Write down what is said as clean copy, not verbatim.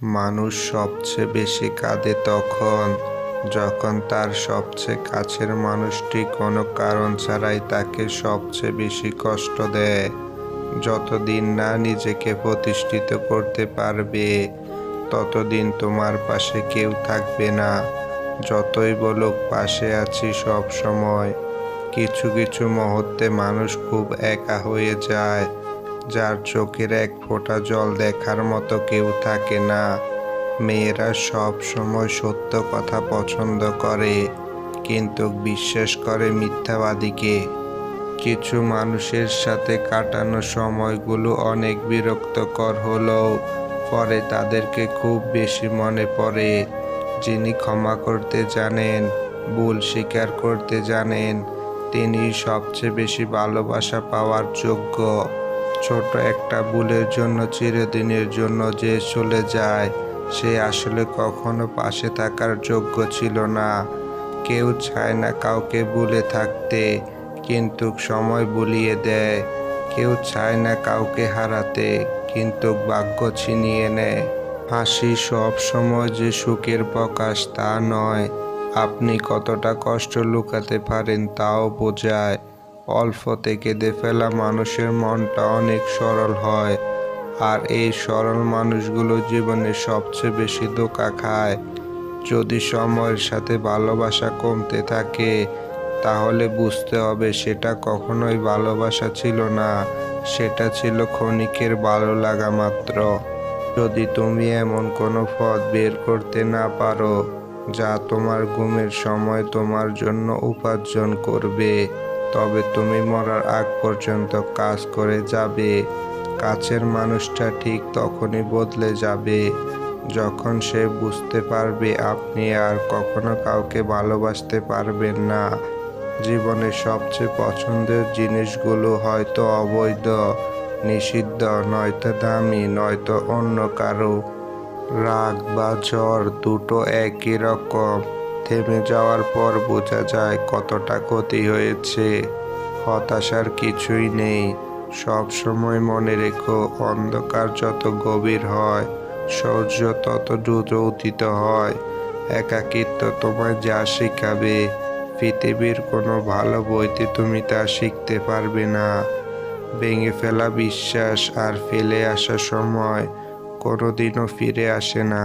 মানুষ সবচেয়ে বেশি কাঁদে তখন যখন তার সবচেয়ে কাছের মানুষটি কোনো কারণ ছাড়াই তাকে সবচেয়ে বেশি কষ্ট দেয়। যতদিন না নিজেকে প্রতিষ্ঠিত করতে পারবে ততদিন তোমার পাশে কেউ থাকবে না। যতই বলুক পাশে আছি সব সময়, কিছু কিছু মুহূর্তে মানুষ খুব একা হয়ে যায়, যার চোখের এক ফোঁটা জল দেখার মতো কেউ থাকে না। মেয়েরা সব সময় সত্য কথা পছন্দ করে, কিন্তু বিশ্বাস করে মিথ্যাবাদীকে। কিছু মানুষের সাথে কাটানো সময়গুলো অনেক বিরক্তকর হলেও পরে তাদেরকে খুব বেশি মনে পড়ে। যিনি ক্ষমা করতে জানেন, ভুল স্বীকার করতে জানেন, তিনি সবচেয়ে বেশি ভালোবাসা পাওয়ার যোগ্য। ছোট একটা ভুলের জন্য চিরদিনের জন্য যে চলে যায়, সে আসলে কখনো পাশে থাকার যোগ্য ছিল না। কেউ চায় না কাউকে ভুলে থাকতে, কিন্তু সময় ভুলিয়ে দেয়। কেউ চায় না কাউকে হারাতে, কিন্তু ভাগ্য ছিনিয়ে নেয়। হাসি সব সময় যে সুখের প্রকাশ তা নয়, আপনি কতটা কষ্ট লুকাতে পারেন তাও বোঝায়। অল্পতে কেঁদে ফেলা মানুষের মনটা অনেক সরল হয়, আর এই সরল মানুষগুলো জীবনে সবচেয়ে বেশি ধোঁকা খায়। যদি সময়ের সাথে ভালোবাসা কমতে থাকে, তাহলে বুঝতে হবে সেটা কখনোই ভালোবাসা ছিল না, সেটা ছিল ক্ষণিকের ভালো লাগা মাত্র। যদি তুমি এমন কোনো পথ বের করতে না পারো যা তোমার ঘুমের সময় তোমার জন্য উপার্জন করবে, তবে তুমি মরার আগ পর্যন্ত কাজ করে যাবে। কাছের মানুষটা ঠিক তখনই বদলে যাবে যখন সে বুঝতে পারবে আপনি আর কখনো কাউকে ভালোবাসতে পারবেন না। জীবনের সবচেয়ে পছন্দের জিনিসগুলো হয়তো অবৈধ, নিষিদ্ধ, নয়তো দামি, নয়তো অন্য কারো। রাগ বা ঝড় দুটো একই রকম, থেমে যাওয়ার পর বোঝা যায় কতটা ক্ষতি হয়েছে। হতাশার কিছুই নেই। সব সময় মনে রেখো, অন্ধকার যত গভীর হয়, সূর্য তত দ্রুত উদিত হয়। একাকিত্ব তোমায় যা শেখাবে, পৃথিবীর কোনো ভালো বইতে তুমি তা শিখতে পারবে না। ভেঙে ফেলা বিশ্বাস আর ফেলে আসা সময় কোনোদিনও ফিরে আসে না।